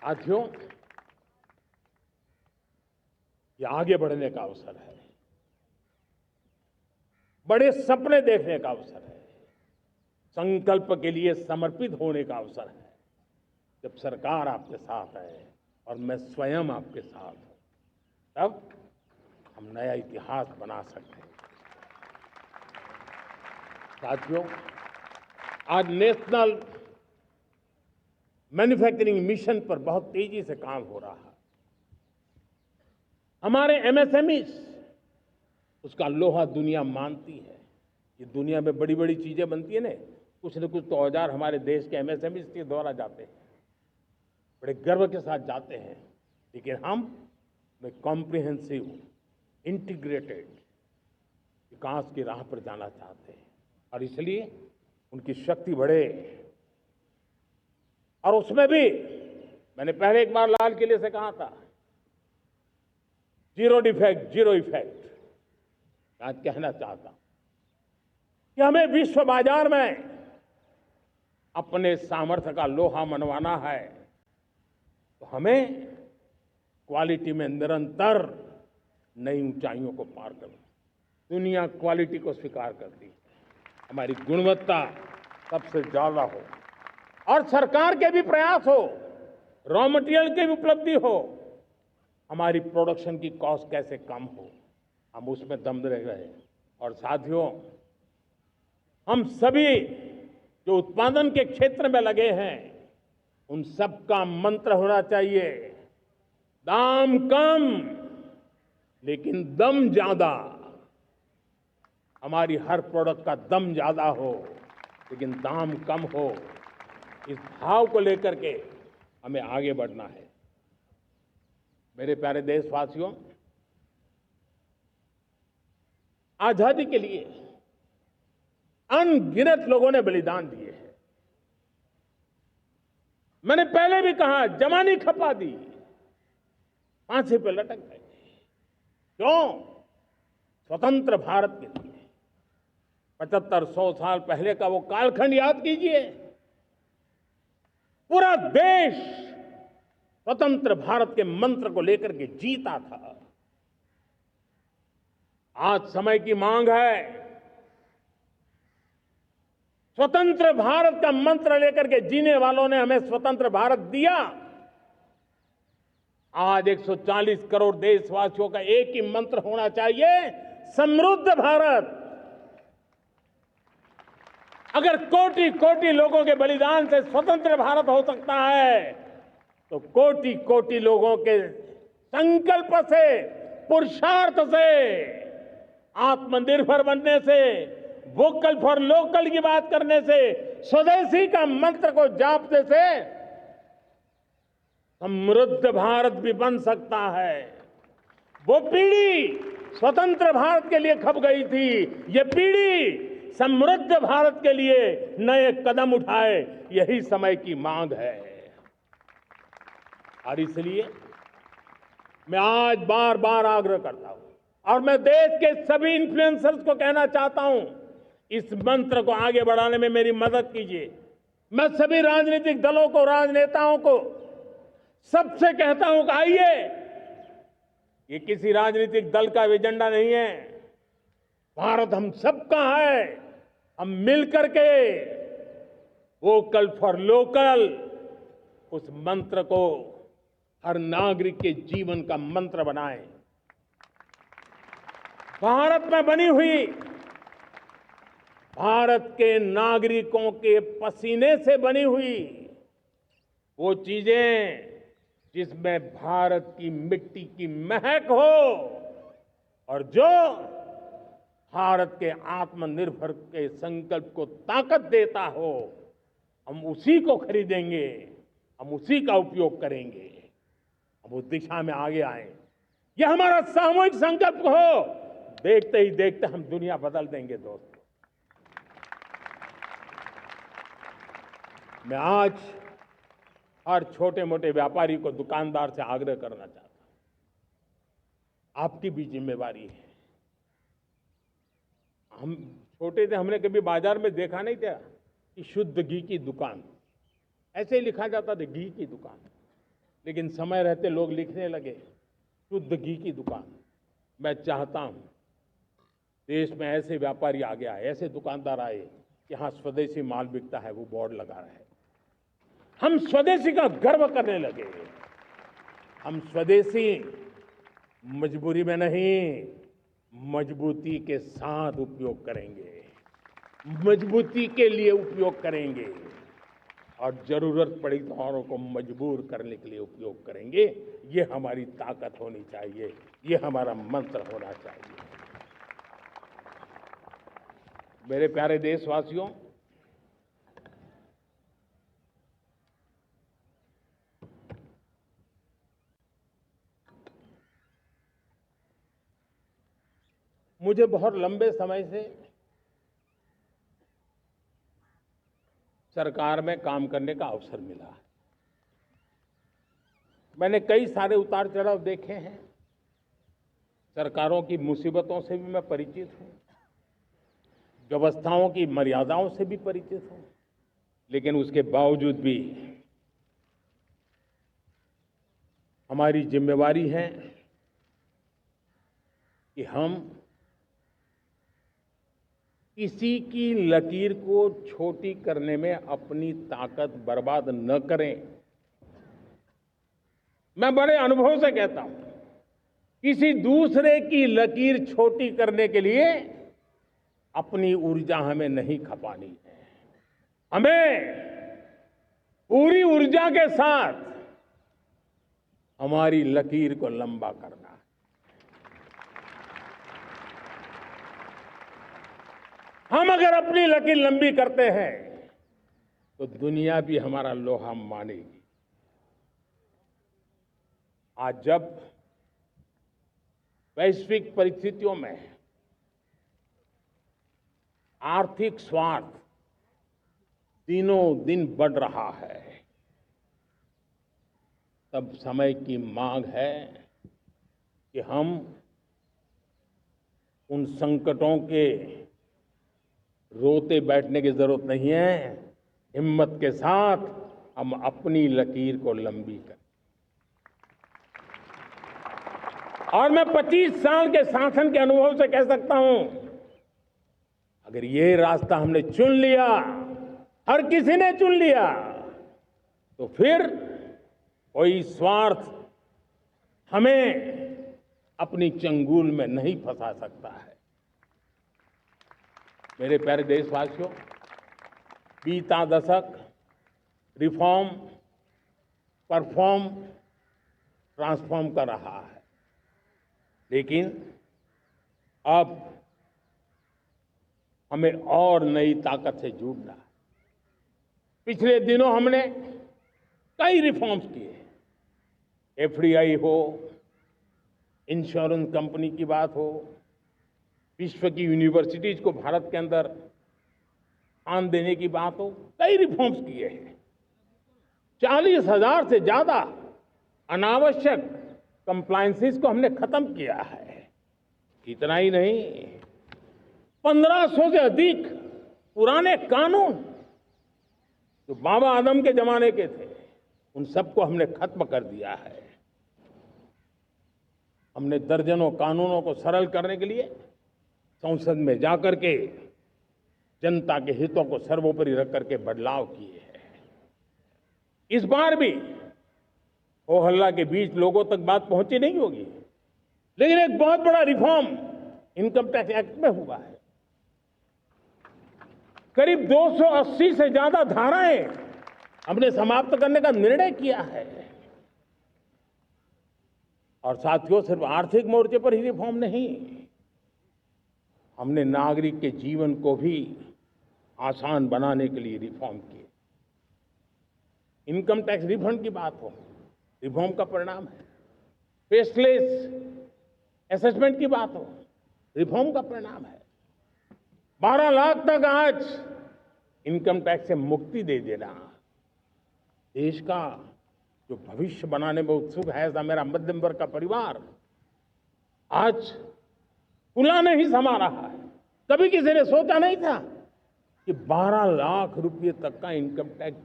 साथियों, ये आगे बढ़ने का अवसर है, बड़े सपने देखने का अवसर है, संकल्प के लिए समर्पित होने का अवसर है। जब सरकार आपके साथ है और मैं स्वयं आपके साथ हूं, तब हम नया इतिहास बना सकते हैं। साथियों, आज नेशनल मैन्युफैक्चरिंग मिशन पर बहुत तेजी से काम हो रहा है। हमारे एमएसएमईज, उसका लोहा दुनिया मानती है। ये दुनिया में बड़ी बड़ी चीजें बनती है ना, कुछ न कुछ तो औजार हमारे देश के एमएसएमईज के द्वारा जाते हैं, बड़े गर्व के साथ जाते हैं। लेकिन हम कॉम्प्रिहेंसिव इंटीग्रेटेड विकास की राह पर जाना चाहते हैं और इसलिए उनकी शक्ति बढ़े। और उसमें भी मैंने पहले एक बार लाल किले से कहा था, जीरो डिफेक्ट जीरो इफेक्ट। आज कहना चाहता हूं कि हमें विश्व बाजार में अपने सामर्थ्य का लोहा मनवाना है, तो हमें क्वालिटी में निरंतर नई ऊंचाइयों को पार करना। दुनिया क्वालिटी को स्वीकार करती है, हमारी गुणवत्ता सबसे ज्यादा हो और सरकार के भी प्रयास हो, रॉ मटेरियल की भी उपलब्धि हो, हमारी प्रोडक्शन की कॉस्ट कैसे कम हो, हम उसमें दम रहे। और साथियों, हम सभी जो उत्पादन के क्षेत्र में लगे हैं, उन सबका मंत्र होना चाहिए, दाम कम लेकिन दम ज्यादा। हमारी हर प्रोडक्ट का दम ज्यादा हो लेकिन दाम कम हो। इस भाव को लेकर के हमें आगे बढ़ना है। मेरे प्यारे देशवासियों, आजादी के लिए अनगिनत लोगों ने बलिदान दिए हैं। मैंने पहले भी कहा, जवानी खपा दी, फांसी पे लटक गए। क्यों? स्वतंत्र भारत के लिए। 75-100 साल पहले का वो कालखंड याद कीजिए। पूरा देश स्वतंत्र भारत के मंत्र को लेकर के जीता था। आज समय की मांग है, स्वतंत्र भारत का मंत्र लेकर के जीने वालों ने हमें स्वतंत्र भारत दिया। आज 140 करोड़ देशवासियों का एक ही मंत्र होना चाहिए, समृद्ध भारत। अगर कोटि कोटि लोगों के बलिदान से स्वतंत्र भारत हो सकता है, तो कोटि कोटि लोगों के संकल्प से, पुरुषार्थ से, आत्मनिर्भर बनने से, वोकल फॉर लोकल की बात करने से, स्वदेशी का मंत्र को जापने से समृद्ध भारत भी बन सकता है। वो पीढ़ी स्वतंत्र भारत के लिए खप गई थी, ये पीढ़ी समृद्ध भारत के लिए नए कदम उठाए, यही समय की मांग है। और इसलिए मैं आज बार बार आग्रह करता हूं और मैं देश के सभी इन्फ्लुएंसर्स को कहना चाहता हूं, इस मंत्र को आगे बढ़ाने में मेरी मदद कीजिए। मैं सभी राजनीतिक दलों को, राजनेताओं को, सबसे कहता हूं कि आइए, ये किसी राजनीतिक दल का एजेंडा नहीं है, भारत हम सबका है। हम मिलकर के वोकल फॉर लोकल, उस मंत्र को हर नागरिक के जीवन का मंत्र बनाएं। भारत में बनी हुई, भारत के नागरिकों के पसीने से बनी हुई वो चीजें जिसमें भारत की मिट्टी की महक हो और जो भारत के आत्मनिर्भर के संकल्प को ताकत देता हो, हम उसी को खरीदेंगे, हम उसी का उपयोग करेंगे। हम उस दिशा में आगे आए, यह हमारा सामूहिक संकल्प हो। देखते ही देखते हम दुनिया बदल देंगे। दोस्तों, मैं आज हर छोटे मोटे व्यापारी को, दुकानदार से आग्रह करना चाहता हूं, आपकी भी जिम्मेवारी है। हम छोटे थे, हमने कभी बाजार में देखा नहीं था कि शुद्ध घी की दुकान, ऐसे ही लिखा जाता था घी की दुकान। लेकिन समय रहते लोग लिखने लगे शुद्ध घी की दुकान। मैं चाहता हूं देश में ऐसे व्यापारी आ गया, ऐसे दुकानदार आए कि हाँ स्वदेशी माल बिकता है, वो बोर्ड लगा रहे हैं। हम स्वदेशी का गर्व करने लगे। हम स्वदेशी मजबूरी में नहीं, मजबूती के साथ उपयोग करेंगे, मजबूती के लिए उपयोग करेंगे और जरूरत पड़ी तो औरों को मजबूर करने के लिए उपयोग करेंगे। ये हमारी ताकत होनी चाहिए, ये हमारा मंत्र होना चाहिए। मेरे प्यारे देशवासियों, मुझे बहुत लंबे समय से सरकार में काम करने का अवसर मिला है। मैंने कई सारे उतार चढ़ाव देखे हैं। सरकारों की मुसीबतों से भी मैं परिचित हूं, व्यवस्थाओं की मर्यादाओं से भी परिचित हूं, लेकिन उसके बावजूद भी हमारी जिम्मेवारी है कि हम किसी की लकीर को छोटी करने में अपनी ताकत बर्बाद न करें। मैं बड़े अनुभव से कहता हूं, किसी दूसरे की लकीर छोटी करने के लिए अपनी ऊर्जा हमें नहीं खपानी है। हमें पूरी ऊर्जा के साथ हमारी लकीर को लंबा करना है। हम अगर अपनी लकीर लंबी करते हैं तो दुनिया भी हमारा लोहा मानेगी। आज जब वैश्विक परिस्थितियों में आर्थिक स्वार्थ दिनों दिन बढ़ रहा है, तब समय की मांग है कि हम उन संकटों के रोते बैठने की जरूरत नहीं है। हिम्मत के साथ हम अपनी लकीर को लंबी करें। और मैं 25 साल के शासन के अनुभव से कह सकता हूं, अगर ये रास्ता हमने चुन लिया, हर किसी ने चुन लिया, तो फिर कोई स्वार्थ हमें अपनी चंगुल में नहीं फंसा सकता है। मेरे प्यारे देशवासियों, बीता दशक रिफॉर्म, परफॉर्म, ट्रांसफॉर्म कर रहा है, लेकिन अब हमें और नई ताकत से जुड़ना है। पिछले दिनों हमने कई रिफॉर्म्स किए। एफडीआई हो, इंश्योरेंस कंपनी की बात हो, विश्व की यूनिवर्सिटीज को भारत के अंदर स्थान देने की बात हो, कई रिफॉर्म्स किए हैं। 40,000 से ज्यादा अनावश्यक कंप्लायंसेस को हमने खत्म किया है। इतना ही नहीं, 1500 से अधिक पुराने कानून जो बाबा आदम के जमाने के थे, उन सबको हमने खत्म कर दिया है। हमने दर्जनों कानूनों को सरल करने के लिए संसद में जाकर के जनता के हितों को सर्वोपरि रख करके बदलाव किए हैं। इस बार भी हो हल्ला के बीच लोगों तक बात पहुंची नहीं होगी, लेकिन एक बहुत बड़ा रिफॉर्म इनकम टैक्स एक्ट में हुआ है। करीब 280 से ज्यादा धाराएं हमने समाप्त करने का निर्णय किया है। और साथियों, सिर्फ आर्थिक मोर्चे पर ही रिफॉर्म नहीं, हमने नागरिक के जीवन को भी आसान बनाने के लिए रिफॉर्म किए। इनकम टैक्स रिफंड की बात हो, रिफॉर्म का परिणाम है। फेसलेस असेसमेंट की बात हो, रिफॉर्म का परिणाम है। 12 लाख तक आज इनकम टैक्स से मुक्ति दे देना, देश का जो भविष्य बनाने में उत्सुक है, ऐसा मेरा मध्यम वर्ग का परिवार आज पुला नहीं समा रहा है। कभी किसी ने सोचा नहीं था कि 12 लाख रुपए तक का इनकम टैक्स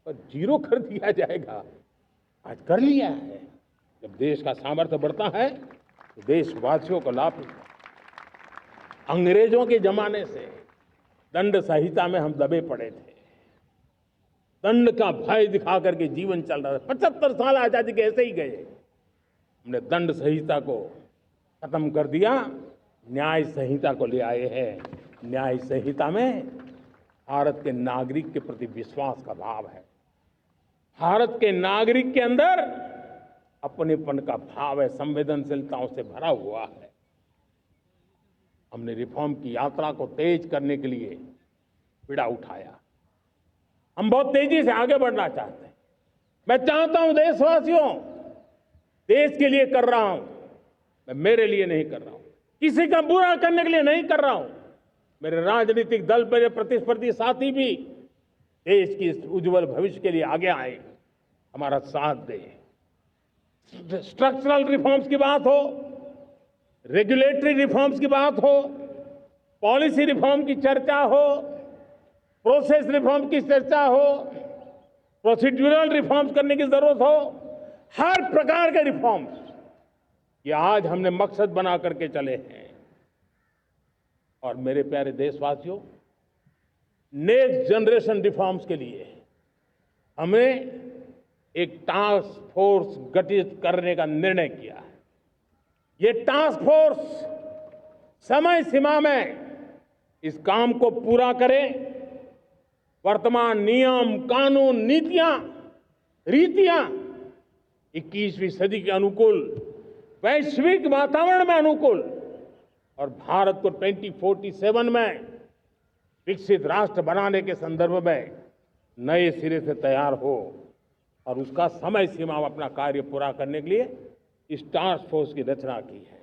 पर जीरो कर दिया जाएगा। आज कर लिया है। जब देश का सामर्थ्य बढ़ता है तो देशवासियों को लाभ मिलता है। अंग्रेजों के जमाने से दंड संहिता में हम दबे पड़े थे। दंड का भय दिखा करके जीवन चल रहा था। 75 साल आजादी के ऐसे ही गए। हमने दंड संहिता को खत्म कर दिया, न्याय संहिता को ले आए हैं। न्याय संहिता में भारत के नागरिक के प्रति विश्वास का भाव है। भारत के नागरिक के अंदर अपनेपन का भाव है, संवेदनशीलताओं से भरा हुआ है। हमने रिफॉर्म की यात्रा को तेज करने के लिए बीड़ा उठाया। हम बहुत तेजी से आगे बढ़ना चाहते हैं। मैं चाहता हूं देशवासियों, देश के लिए कर रहा हूं, मैं मेरे लिए नहीं कर रहा हूं, किसी का बुरा करने के लिए नहीं कर रहा हूं। मेरे राजनीतिक दल, मेरे प्रतिस्पर्धी साथी भी देश की इस उज्जवल भविष्य के लिए आगे आए, हमारा साथ दें। स्ट्रक्चरल रिफॉर्म्स की बात हो, रेगुलेटरी रिफॉर्म्स की बात हो, पॉलिसी रिफॉर्म की चर्चा हो, प्रोसेस रिफॉर्म की चर्चा हो, प्रोसीड्यूरल रिफॉर्म्स करने की जरूरत हो, हर प्रकार के रिफॉर्म्स ये आज हमने मकसद बना करके चले हैं। और मेरे प्यारे देशवासियों, नेक्स्ट जनरेशन रिफॉर्म्स के लिए हमें एक टास्क फोर्स गठित करने का निर्णय किया है। ये टास्क फोर्स समय सीमा में इस काम को पूरा करे। वर्तमान नियम, कानून, नीतियां, रीतियां 21वीं सदी के अनुकूल, वैश्विक वातावरण में अनुकूल और भारत को 2047 में विकसित राष्ट्र बनाने के संदर्भ में नए सिरे से तैयार हो और उसका समय सीमा में अपना कार्य पूरा करने के लिए इस टास्क फोर्स की रचना की है।